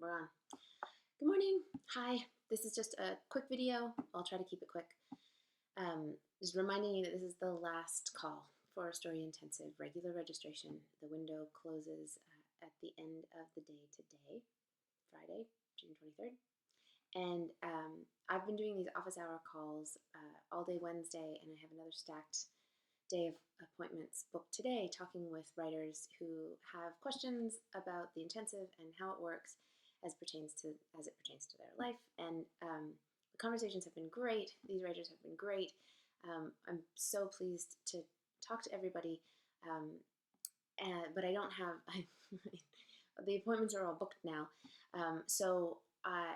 We're on. Good morning. Hi. This is just a quick video. I'll try to keep it quick. Just reminding you that this is the last call for Story Intensive regular registration. The window closes at the end of the day today, Friday, June 23rd. And I've been doing these office hour calls all day Wednesday, and I have another stacked day of appointments booked today, talking with writers who have questions about the intensive and how it works as it pertains to their life. And the conversations have been great. These writers have been great. I'm so pleased to talk to everybody, but I don't have the appointments are all booked now. So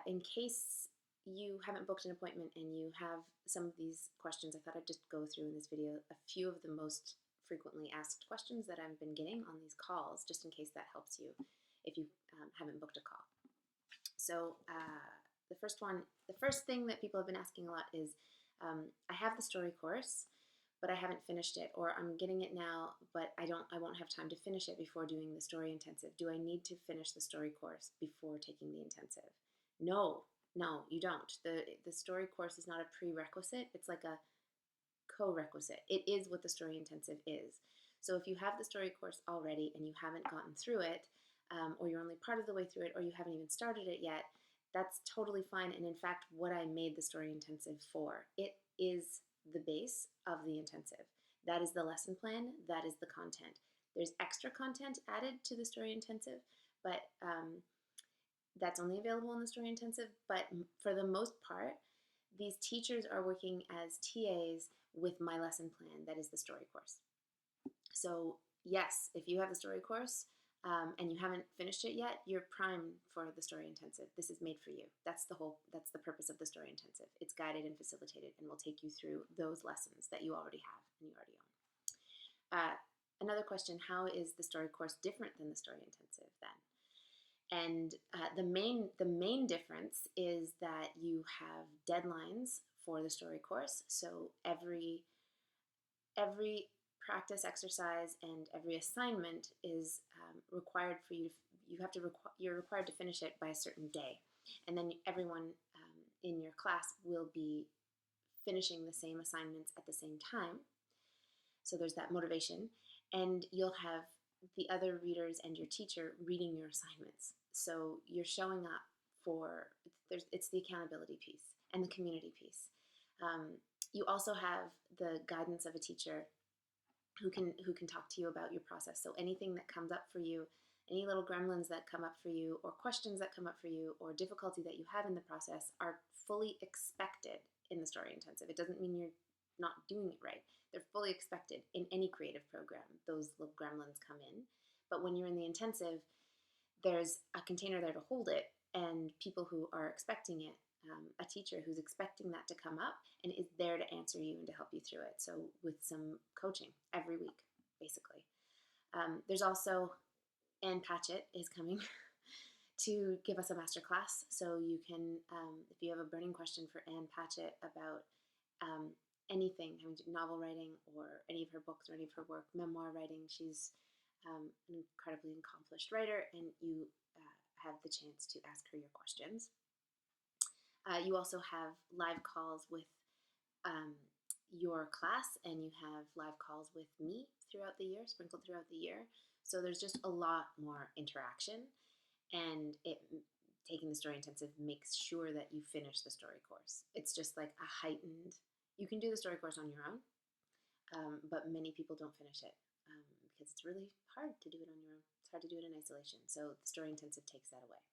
in case you haven't booked an appointment and you have some of these questions, I thought I'd just go through in this video a few of the most frequently asked questions that I've been getting on these calls, just in case that helps you if you haven't booked a call. So the first thing that people have been asking a lot is, I have the story course, but I haven't finished it, or I'm getting it now, but I won't have time to finish it before doing the story intensive. Do I need to finish the story course before taking the intensive? No, you don't. The story course is not a prerequisite. It's like a co-requisite. It is what the story intensive is. So if you have the story course already and you haven't gotten through it, or you're only part of the way through it, or you haven't even started it yet, that's totally fine. And in fact, what I made the story intensive for, it is the base of the intensive. That is the lesson plan. That is the content. There's extra content added to the story intensive, but that's only available in the story intensive. But for the most part, these teachers are working as TAs with my lesson plan. That is the story course. So yes, if you have the story course and you haven't finished it yet, you're primed for the story intensive. This is made for you. That's the purpose of the story intensive. It's guided and facilitated and will take you through those lessons that you already have and you already own. Another question, how is the story course different than the story intensive then? And the main difference is that you have deadlines for the story course. So every practice exercise and every assignment is required for you. You're required to finish it by a certain day, and then everyone in your class will be finishing the same assignments at the same time. So there's that motivation, and you'll have the other readers and your teacher reading your assignments. So you're showing up for, it's the accountability piece and the community piece. You also have the guidance of a teacher who can talk to you about your process. So anything that comes up for you, any little gremlins that come up for you, or questions that come up for you, or difficulty that you have in the process are fully expected in the story intensive. It doesn't mean you're not doing it right. They're fully expected in any creative program. Those little gremlins come in. But when you're in the intensive, there's a container there to hold it, and people who are expecting it, a teacher who's expecting that to come up and is there to answer you and to help you through it. So with some coaching every week, basically. There's also Ann Patchett is coming to give us a master class. So you can, if you have a burning question for Ann Patchett about anything having to do novel writing or any of her books or any of her work, memoir writing, she's an incredibly accomplished writer, and you have the chance to ask her your questions. You also have live calls with your class, and you have live calls with me throughout the year, sprinkled throughout the year. So there's just a lot more interaction, and taking the story intensive makes sure that you finish the story course. It's just like a heightened, you can do the story course on your own, but many people don't finish it because it's really hard to do it on your own. It's hard to do it in isolation. So the story intensive takes that away.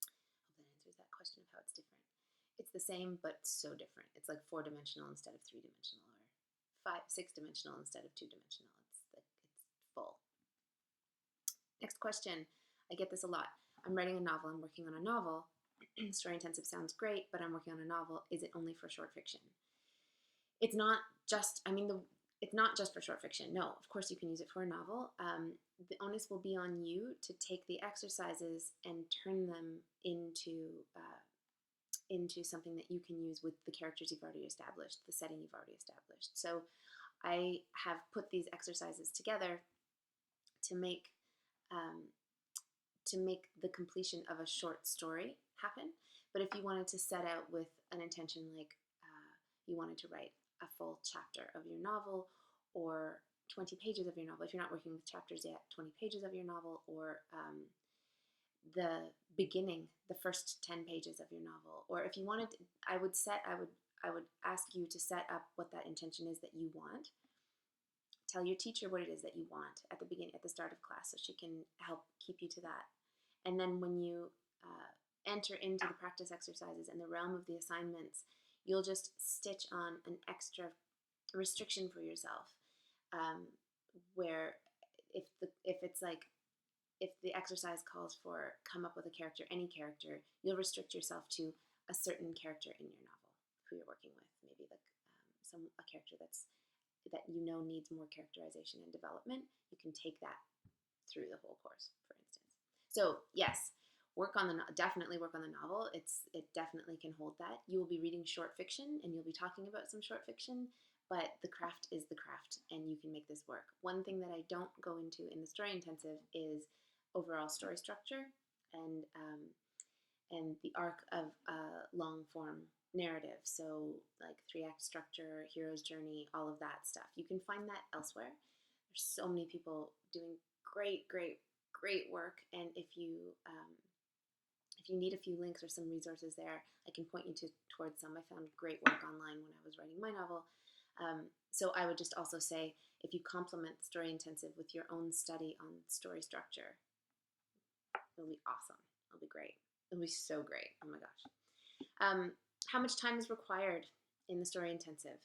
Hope that answers that question of how it's different. It's the same, but so different. It's like 4-dimensional instead of 3-dimensional, or 6-dimensional instead of 2-dimensional. It's full. Next question. I get this a lot. I'm writing a novel. I'm working on a novel. Story intensive sounds great, but I'm working on a novel. Is it only for short fiction? It's not just, it's not just for short fiction. No, of course you can use it for a novel. The onus will be on you to take the exercises and turn them into something that you can use with the characters you've already established, the setting you've already established. So I have put these exercises together to make to make the completion of a short story happen. But if you wanted to set out with an intention, like you wanted to write a full chapter of your novel, or 20 pages of your novel, if you're not working with chapters yet, 20 pages of your novel, or the beginning, the first 10 pages of your novel, or if you wanted to, I would ask you to set up what that intention is that you want. Tell your teacher what it is that you want at the beginning, at the start of class, so she can help keep you to that. And then when you enter into the practice exercises and the realm of the assignments, you'll just stitch on an extra restriction for yourself, where if it's like, if the exercise calls for come up with a character, any character, you'll restrict yourself to a certain character in your novel who you're working with, maybe like a character that you know needs more characterization and development. You can take that through the whole course, for instance. So yes, definitely work on the novel. It definitely can hold that. You will be reading short fiction, and you'll be talking about some short fiction, but the craft is the craft, and you can make this work. One thing that I don't go into in the story intensive is overall story structure and the arc of a long form narrative. So like 3-act structure, hero's journey, all of that stuff. You can find that elsewhere. There's so many people doing great work, and if you need a few links or some resources there, I can point you towards some. I found great work online when I was writing my novel. So I would just also say, if you complement the story intensive with your own study on story structure, it'll be awesome. It'll be great. It'll be so great. Oh my gosh. How much time is required in the story intensive?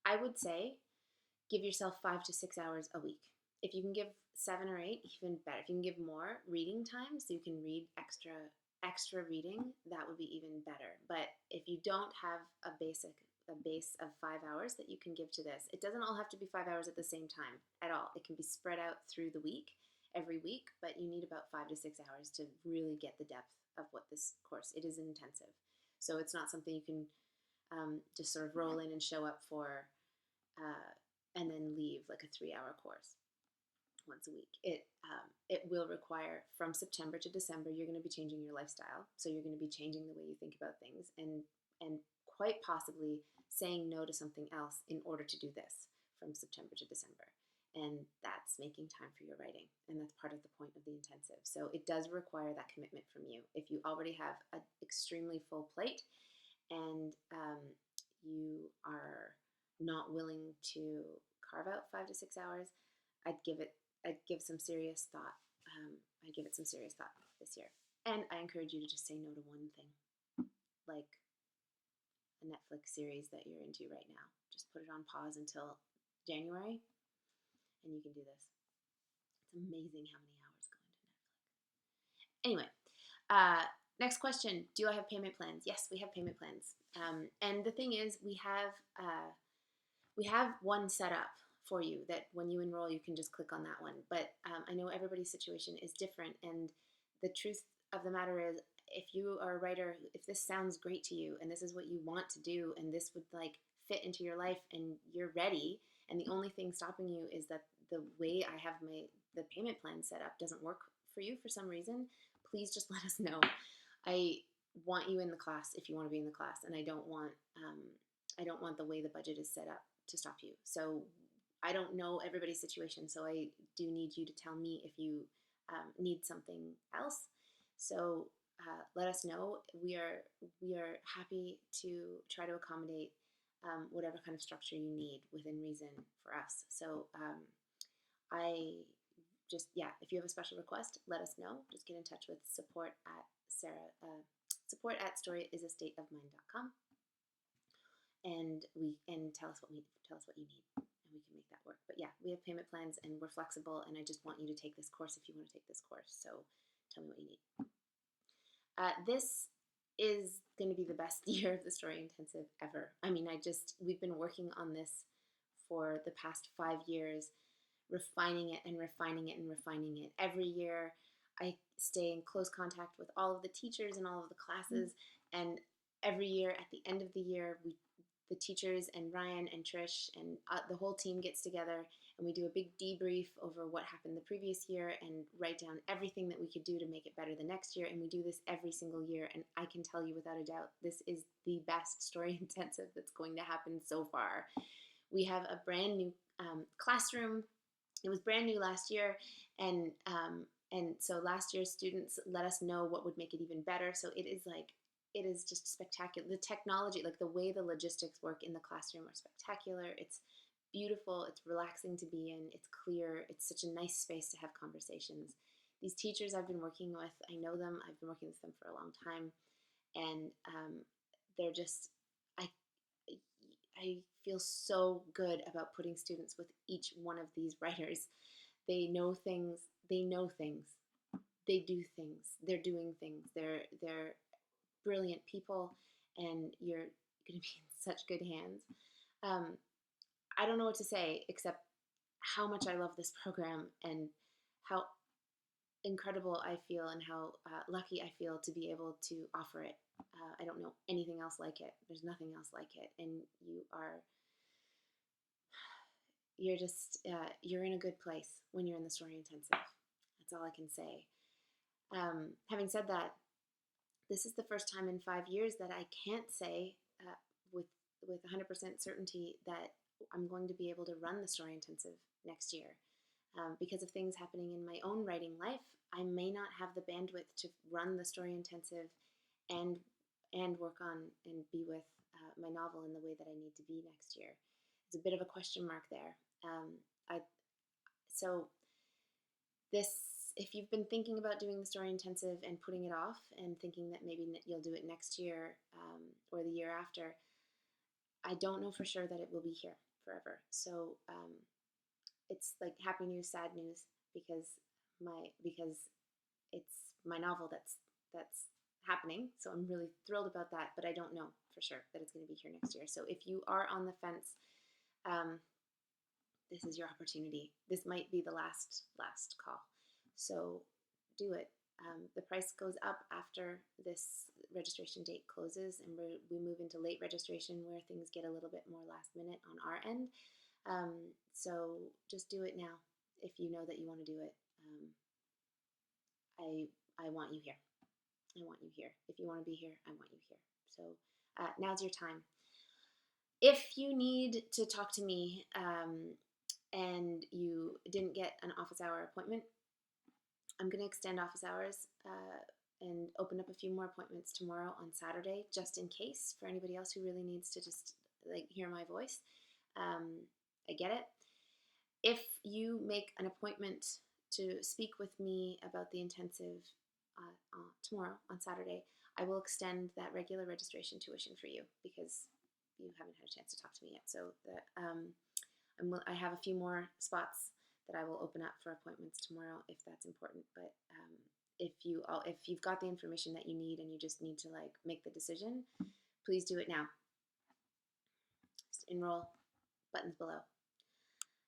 I would say give yourself 5 to 6 hours a week. If you can give 7 or 8, even better. If you can give more reading time, so you can read extra reading, that would be even better. But if you don't have a base of 5 hours that you can give to this, it doesn't all have to be 5 hours at the same time at all. It can be spread out through the week, every week, but you need about 5 to 6 hours to really get the depth of what this course. It is intensive, so it's not something you can just sort of roll in and show up for and then leave, like a 3-hour course once a week. It will require, from September to December, you're going to be changing your lifestyle, so you're going to be changing the way you think about things, and quite possibly saying no to something else in order to do this from September to December. And that's making time for your writing, and that's part of the point of the intensive. So it does require that commitment from you. If you already have an extremely full plate and you are not willing to carve out 5 to 6 hours, I'd give some serious thought. I'd give it some serious thought this year. And I encourage you to just say no to one thing, like a Netflix series that you're into right now. Just put it on pause until January, and you can do this. It's amazing how many hours go into Netflix. Anyway, next question. Do I have payment plans? Yes, we have payment plans. And the thing is, we have one set up for you that when you enroll, you can just click on that one. But I know everybody's situation is different, and the truth of the matter is, if you are a writer, if this sounds great to you, and this is what you want to do, and this would like fit into your life, and you're ready, and the only thing stopping you is that the way I have the payment plan set up doesn't work for you for some reason, please just let us know. I want you in the class if you want to be in the class, and I don't want the way the budget is set up to stop you. So I don't know everybody's situation, so I do need you to tell me if you need something else. So let us know. We are happy to try to accommodate whatever kind of structure you need within reason for us. So if you have a special request, let us know. Just get in touch with support at storyisastateofmind.com, and tell us what you need, and we can make that work. But yeah, we have payment plans, and we're flexible, and I just want you to take this course if you want to take this course. So tell me what you need. This is going to be the best year of the Story Intensive ever. I mean, we've been working on this for the past 5 years, refining it and refining it and refining it. Every year, I stay in close contact with all of the teachers and all of the classes, and every year, at the end of the year, the teachers and Ryan and Trish and the whole team gets together, and we do a big debrief over what happened the previous year and write down everything that we could do to make it better the next year. And we do this every single year, and I can tell you without a doubt, this is the best story intensive that's going to happen so far. We have a brand new classroom. It was brand new last year, and so last year's students let us know what would make it even better. So it is just spectacular. The technology, like the way the logistics work in the classroom, are spectacular. It's beautiful. It's relaxing to be in. It's clear. It's such a nice space to have conversations. These teachers I've been working with, I know them. I've been working with them for a long time, and they're just, I feel so good about putting students with each one of these writers. They know things. They know things. They do things. They're doing things. They're brilliant people, and you're going to be in such good hands. I don't know what to say except how much I love this program and how incredible I feel and how lucky I feel to be able to offer it. I don't know anything else like it. There's nothing else like it, and you're in a good place when you're in the story intensive. That's all I can say. Having said that, this is the first time in 5 years that I can't say with 100% certainty that I'm going to be able to run the story intensive next year. Because of things happening in my own writing life, I may not have the bandwidth to run the story intensive and work on and be with my novel in the way that I need to be next year. It's a bit of a question mark there. If you've been thinking about doing the story intensive and putting it off and thinking that maybe you'll do it next year or the year after, I don't know for sure that it will be here forever. So it's like happy news, sad news, because it's my novel that's happening. So I'm really thrilled about that, but I don't know for sure that it's going to be here next year. So if you are on the fence, this is your opportunity. This might be the last call. So do it. The price goes up after this registration date closes, and we move into late registration where things get a little bit more last minute on our end. So just do it now if you know that you want to do it. I want you here. I want you here. If you want to be here, I want you here. So now's your time. If you need to talk to me and you didn't get an office hour appointment, I'm going to extend office hours and open up a few more appointments tomorrow on Saturday, just in case, for anybody else who really needs to just hear my voice. I get it. If you make an appointment to speak with me about the intensive tomorrow on Saturday, I will extend that regular registration tuition for you because you haven't had a chance to talk to me yet. So I have a few more spots that I will open up for appointments tomorrow if that's important. But if you've got the information that you need and you just need to make the decision, please do it now. Just enroll. Buttons below.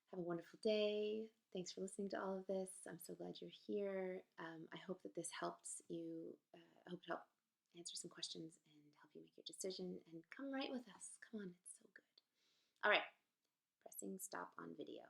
Have a wonderful day. Thanks for listening to all of this. I'm so glad you're here. I hope that this helps you. I hope it helped answer some questions and help you make your decision. And come write with us. Come on, it's so good. All right. Pressing stop on video.